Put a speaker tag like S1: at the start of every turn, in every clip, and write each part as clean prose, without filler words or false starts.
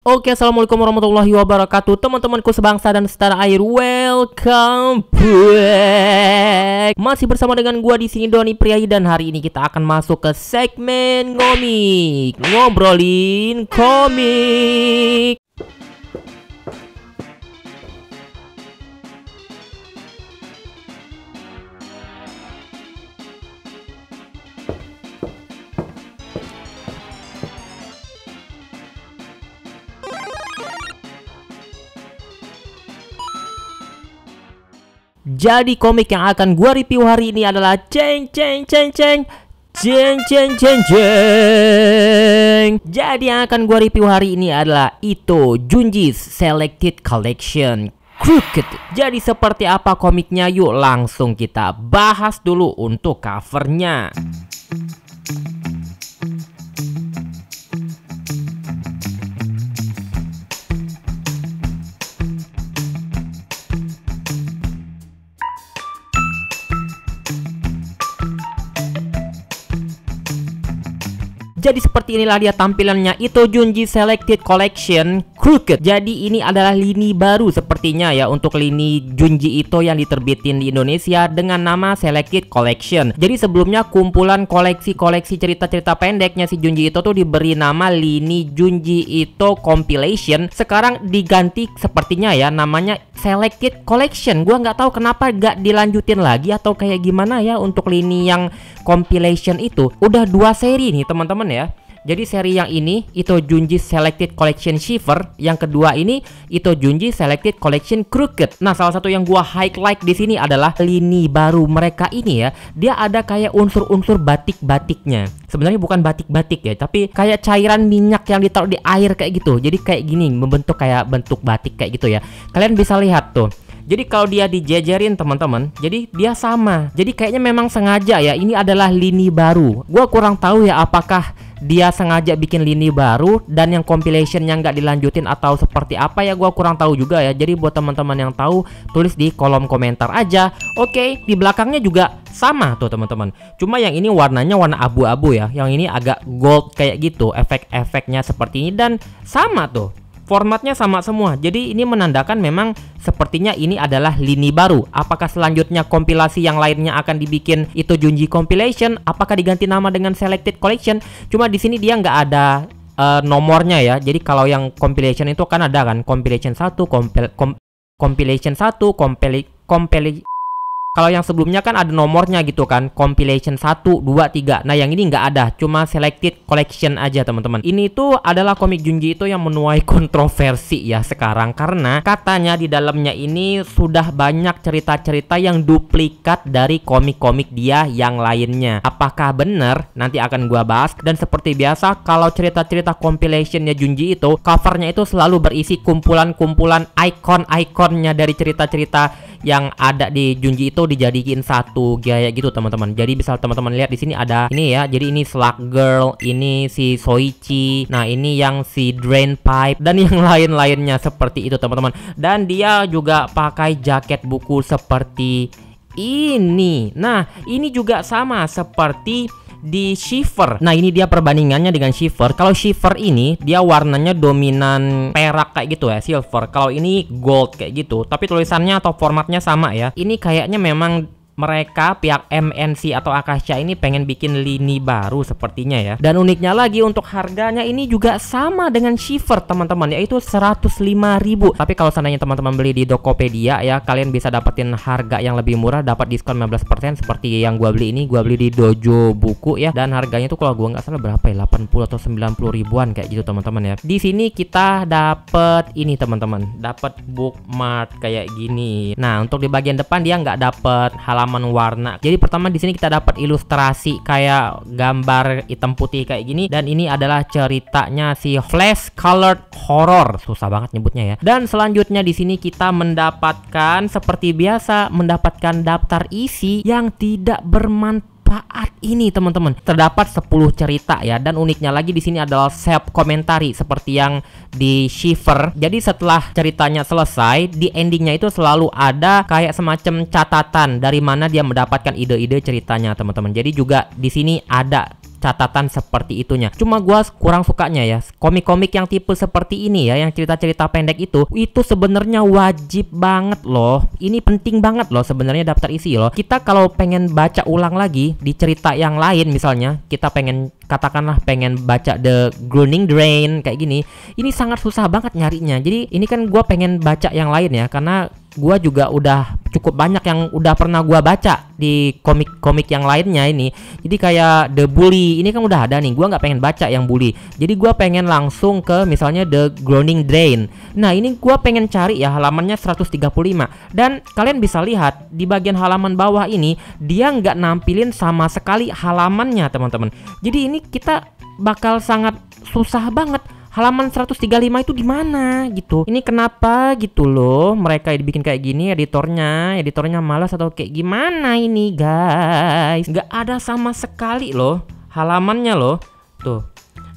S1: Oke, assalamualaikum warahmatullahi wabarakatuh, teman-temanku sebangsa dan setanah air. Welcome back. Masih bersama dengan gua di sini, Doni Priayi, dan hari ini kita akan masuk ke segmen ngomik, ngobrolin komik. Jadi komik yang akan gua review hari ini adalah Jeng. Jadi yang akan gua review hari ini adalah Ito Junji's Selected Collection Crooked. Jadi seperti apa komiknya? Yuk langsung kita bahas dulu untuk covernya. Jadi seperti inilah dia tampilannya Ito Junji Selected Collection Crooked. Jadi ini adalah lini baru sepertinya ya untuk lini Junji Ito yang diterbitin di Indonesia dengan nama Selected Collection. Jadi sebelumnya kumpulan koleksi-koleksi cerita-cerita pendeknya si Junji Ito tuh diberi nama lini Junji Ito Compilation. Sekarang diganti sepertinya ya namanya Selected Collection. Gua nggak tahu kenapa gak dilanjutin lagi atau kayak gimana ya untuk lini yang compilation itu. Udah 2 seri nih teman-teman ya. Jadi seri yang ini Ito Junji Selected Collection Shiver, yang kedua ini Ito Junji Selected Collection Crooked. Nah, salah satu yang gua highlight di sini adalah lini baru mereka ini ya. Dia ada kayak unsur-unsur batik-batiknya. Sebenarnya bukan batik-batik ya, tapi kayak cairan minyak yang ditaruh di air kayak gitu. Jadi kayak gini, membentuk kayak bentuk batik kayak gitu ya. Kalian bisa lihat tuh. Jadi kalau dia dijejerin teman-teman, jadi dia sama. Jadi kayaknya memang sengaja ya, ini adalah lini baru. Gua kurang tahu ya apakah dia sengaja bikin lini baru dan yang compilation yang nggak dilanjutin atau seperti apa ya, gua kurang tahu juga ya. Jadi buat teman-teman yang tahu, tulis di kolom komentar aja. Oke, di belakangnya juga sama tuh teman-teman. Cuma yang ini warnanya warna abu-abu ya. Yang ini agak gold kayak gitu, efek-efeknya seperti ini dan sama tuh. Formatnya sama semua. Jadi ini menandakan memang sepertinya ini adalah lini baru. Apakah selanjutnya kompilasi yang lainnya akan dibikin Ito Junji Compilation? Apakah diganti nama dengan Selected Collection? Cuma di sini dia nggak ada nomornya ya. Jadi kalau yang compilation itu kan ada kan compilation 1, compilation 1, kalau yang sebelumnya kan ada nomornya gitu kan, compilation 1, 2, 3. Nah yang ini nggak ada, cuma selected collection aja teman-teman. Ini tuh adalah komik Junji Ito yang menuai kontroversi ya sekarang, karena katanya di dalamnya ini sudah banyak cerita-cerita yang duplikat dari komik-komik dia yang lainnya. Apakah benar? Nanti akan gua bahas. Dan seperti biasa, kalau cerita-cerita compilationnya Junji Ito, covernya itu selalu berisi kumpulan-kumpulan icon-iconnya dari cerita-cerita yang ada di Junji Ito dijadiin satu gaya gitu teman-teman. Jadi bisa teman-teman lihat di sini ada ini ya. Jadi ini Slug Girl, ini si Soichi, nah ini yang si Drain Pipe dan yang lain-lainnya seperti itu teman-teman. Dan dia juga pakai jaket buku seperti ini. Nah, ini juga sama seperti di Shiver. Nah ini dia perbandingannya dengan Shiver. Kalau Shiver ini dia warnanya dominan perak kayak gitu ya, silver. Kalau ini gold kayak gitu. Tapi tulisannya atau formatnya sama ya. Ini kayaknya memang mereka pihak MNC atau Akasha ini pengen bikin lini baru sepertinya ya. Dan uniknya lagi untuk harganya ini juga sama dengan Shiver teman-teman, yaitu 105.000. Tapi kalau seandainya teman-teman beli di Tokopedia ya, kalian bisa dapetin harga yang lebih murah, dapat diskon 15% seperti yang gua beli ini. Gua beli di Dojo Buku ya, dan harganya tuh kalau gua nggak salah berapa ya, 80 atau 90 ribuan kayak gitu teman-teman ya. Di sini kita dapet ini teman-teman, dapet bookmark kayak gini. Nah untuk di bagian depan dia nggak dapet halaman warna. Jadi pertama di sini kita dapat ilustrasi kayak gambar hitam putih kayak gini, dan ini adalah ceritanya si Flash Colored Horror. Susah banget nyebutnya ya. Dan selanjutnya di sini kita mendapatkan seperti biasa mendapatkan daftar isi yang tidak bermanfaat saat ini teman-teman. Terdapat 10 cerita ya, dan uniknya lagi di sini adalah self komentari seperti yang di Shiver. Jadi setelah ceritanya selesai, di endingnya itu selalu ada kayak semacam catatan dari mana dia mendapatkan ide-ide ceritanya teman-teman. Jadi juga di sini ada catatan seperti itunya. Cuma gua kurang sukanya ya komik-komik yang tipe seperti ini ya, yang cerita-cerita pendek itu sebenarnya wajib banget loh. Ini penting banget loh sebenarnya daftar isi loh. Kita kalau pengen baca ulang lagi di cerita yang lain, misalnya kita pengen, katakanlah pengen baca The Grounding Drain kayak gini, ini sangat susah banget nyarinya. Jadi ini kan gua pengen baca yang lain ya, karena gua juga udah cukup banyak yang udah pernah gua baca di komik-komik yang lainnya ini. Jadi kayak The Bully ini kan udah ada nih, gua nggak pengen baca yang Bully. Jadi gua pengen langsung ke misalnya The Grounding Drain. Nah ini gua pengen cari ya halamannya 135. Dan kalian bisa lihat di bagian halaman bawah ini dia nggak nampilin sama sekali halamannya teman-teman. Jadi ini kita bakal sangat susah banget. Halaman 135 itu di mana gitu. Ini kenapa gitu loh mereka dibikin kayak gini, editornya malas atau kayak gimana ini guys. Nggak ada sama sekali loh halamannya loh. Tuh,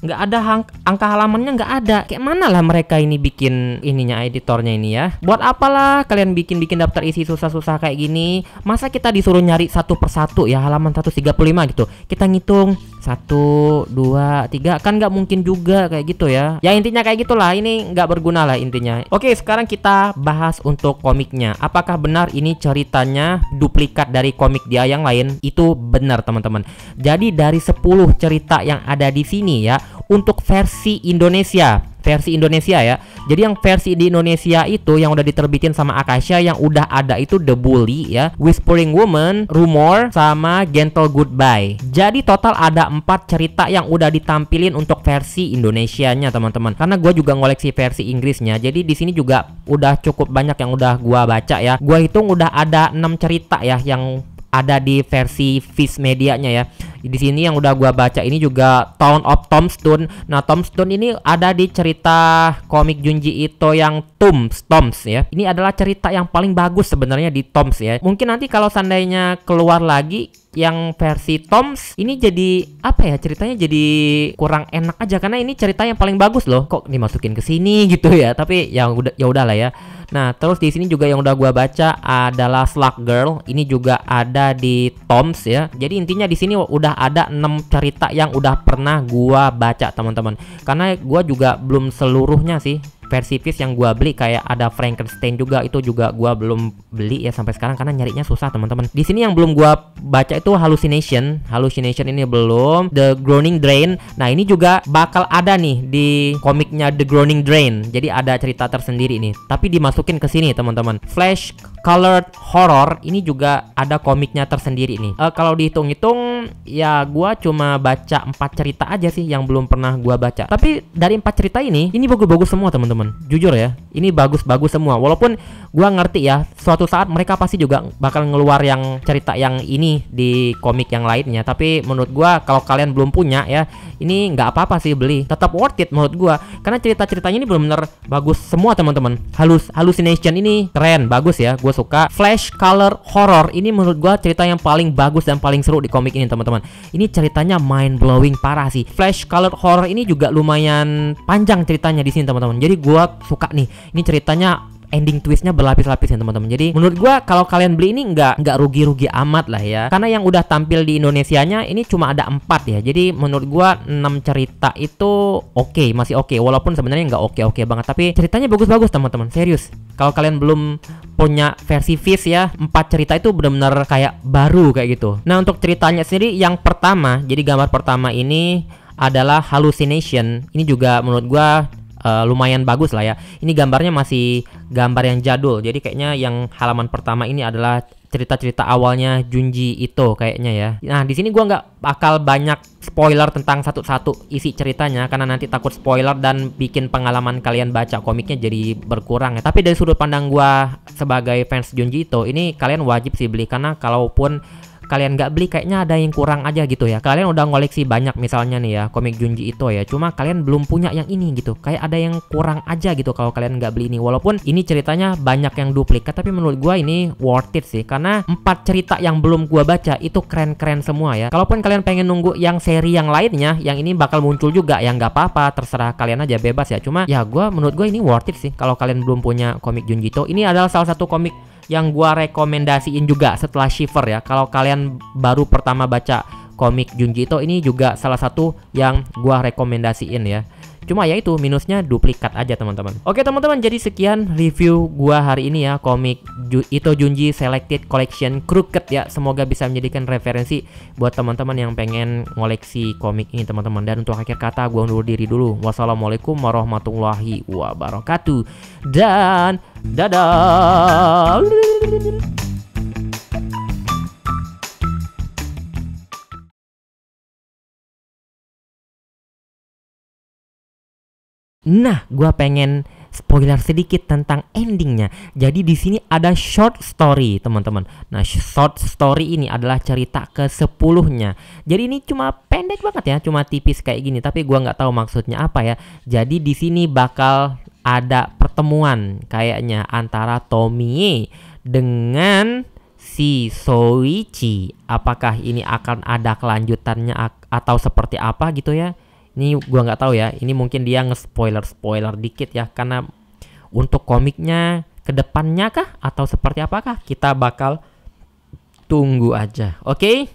S1: nggak ada angka halamannya, nggak ada. Kayak mana lah mereka ini bikin ininya, editornya ini ya. Buat apalah kalian bikin daftar isi susah-susah kayak gini. Masa kita disuruh nyari satu persatu ya halaman 135 gitu. Kita ngitung 1, 2, 3 kan nggak mungkin juga kayak gitu ya. Ya intinya kayak gitulah, ini nggak berguna lah intinya. Oke, sekarang kita bahas untuk komiknya. Apakah benar ini ceritanya duplikat dari komik dia yang lain? Itu benar teman-teman. Jadi dari 10 cerita yang ada di sini ya, untuk versi Indonesia ya. Jadi yang versi di Indonesia itu yang udah diterbitin sama Akasha, yang udah ada itu The Bully ya, Whispering Woman, Rumor, sama Gentle Goodbye. Jadi total ada 4 cerita yang udah ditampilin untuk versi Indonesianya teman-teman. Karena gue juga ngoleksi versi Inggrisnya. Jadi di sini juga udah cukup banyak yang udah gue baca ya. Gue hitung udah ada 6 cerita ya yang ada di versi Viz Medianya ya. Di sini yang udah gua baca ini juga Town of Tombstone. Nah, Tombstone ini ada di cerita komik Junji Ito yang Tombs ya. Ini adalah cerita yang paling bagus sebenarnya di Tombs ya. Mungkin nanti kalau seandainya keluar lagi yang versi Tombs ini jadi apa ya, ceritanya jadi kurang enak aja karena ini cerita yang paling bagus loh. Kok dimasukin ke sini gitu ya. Tapi ya udahlah ya. Nah, terus di sini juga yang udah gua baca adalah Slug Girl. Ini juga ada di Tombs ya. Jadi intinya di sini udah ada 6 cerita yang udah pernah gua baca teman-teman. Karena gua juga belum seluruhnya sih versi Viz yang gua beli, kayak ada Frankenstein juga, itu juga gua belum beli ya sampai sekarang karena nyarinya susah teman-teman. Di sini yang belum gua baca itu Hallucination ini belum. The Grounding Drain. Nah, ini juga bakal ada nih di komiknya The Grounding Drain. Jadi ada cerita tersendiri nih, tapi dimasukin ke sini teman-teman. Flash Colored Horror ini juga ada komiknya tersendiri nih. Kalau dihitung-hitung ya gua cuma baca 4 cerita aja sih yang belum pernah gua baca. Tapi dari 4 cerita ini bagus-bagus semua teman-teman. Jujur ya, ini bagus-bagus semua. Walaupun gua ngerti ya, suatu saat mereka pasti juga bakal ngeluar yang cerita yang ini di komik yang lainnya. Tapi menurut gua kalau kalian belum punya ya, ini nggak apa-apa sih beli. Tetap worth it menurut gua. Karena cerita-ceritanya ini benar-benar bagus semua teman-teman. Hallucination ini keren, bagus ya. Gua suka. Flash Color Horror ini menurut gua cerita yang paling bagus dan paling seru di komik ini teman-teman. Ini ceritanya mind blowing parah sih. Flash Color Horror ini juga lumayan panjang ceritanya di sini teman-teman. Jadi gua suka nih. Ini ceritanya ending twistnya berlapis-lapis ya teman-teman. Jadi menurut gua kalau kalian beli ini nggak rugi-rugi amat lah ya. Karena yang udah tampil di Indonesianya ini cuma ada 4 ya. Jadi menurut gua 6 cerita itu oke, masih oke. Walaupun sebenarnya nggak oke-oke banget, tapi ceritanya bagus-bagus teman-teman. Serius. Kalau kalian belum punya versi Viz ya, 4 cerita itu benar-benar kayak baru kayak gitu. Nah, untuk ceritanya sendiri yang pertama, jadi gambar pertama ini adalah Hallucination. Ini juga menurut gua lumayan bagus lah ya. Ini gambarnya masih gambar yang jadul. Jadi kayaknya yang halaman pertama ini adalah cerita-cerita awalnya Junji Ito kayaknya ya. Nah, di sini gua nggak bakal banyak spoiler tentang satu-satu isi ceritanya karena nanti takut spoiler dan bikin pengalaman kalian baca komiknya jadi berkurang ya. Tapi dari sudut pandang gua sebagai fans Junji Ito, ini kalian wajib sih beli karena kalaupun kalian nggak beli kayaknya ada yang kurang aja gitu ya. Kalian udah ngoleksi banyak misalnya nih ya komik Junji Ito ya, cuma kalian belum punya yang ini gitu, kayak ada yang kurang aja gitu kalau kalian nggak beli ini. Walaupun ini ceritanya banyak yang duplikat, tapi menurut gua ini worth it sih karena 4 cerita yang belum gua baca itu keren-keren semua ya. Kalaupun kalian pengen nunggu yang seri yang lainnya, yang ini bakal muncul juga, yang nggak apa-apa, terserah kalian aja, bebas ya. Cuma ya menurut gua ini worth it sih kalau kalian belum punya komik Junji Ito. Ini adalah salah satu komik yang gua rekomendasiin juga setelah Shiver ya. Kalau kalian baru pertama baca komik Junji Ito ini juga salah satu yang gua rekomendasiin ya. Cuma ya itu minusnya duplikat aja teman-teman. Oke teman-teman, jadi sekian review gua hari ini ya, komik Ito Junji Selected Collection Crooked ya. Semoga bisa menjadikan referensi buat teman-teman yang pengen ngoleksi komik ini teman-teman. Dan untuk akhir kata gua undur diri dulu. Wassalamualaikum warahmatullahi wabarakatuh. Dan dadah. Nah, gua pengen spoiler sedikit tentang endingnya. Jadi di sini ada short story, teman-teman. Nah, short story ini adalah cerita ke-10-nya. Jadi ini cuma pendek banget ya, cuma tipis kayak gini. Tapi gua nggak tahu maksudnya apa ya. Jadi di sini bakal ada pertemuan kayaknya antara Tomie dengan si Soichi. Apakah ini akan ada kelanjutannya atau seperti apa gitu ya? Ini gua nggak tahu ya. Ini mungkin dia nge-spoiler dikit ya, karena untuk komiknya kedepannya kah atau seperti apakah kita bakal tunggu aja. Oke?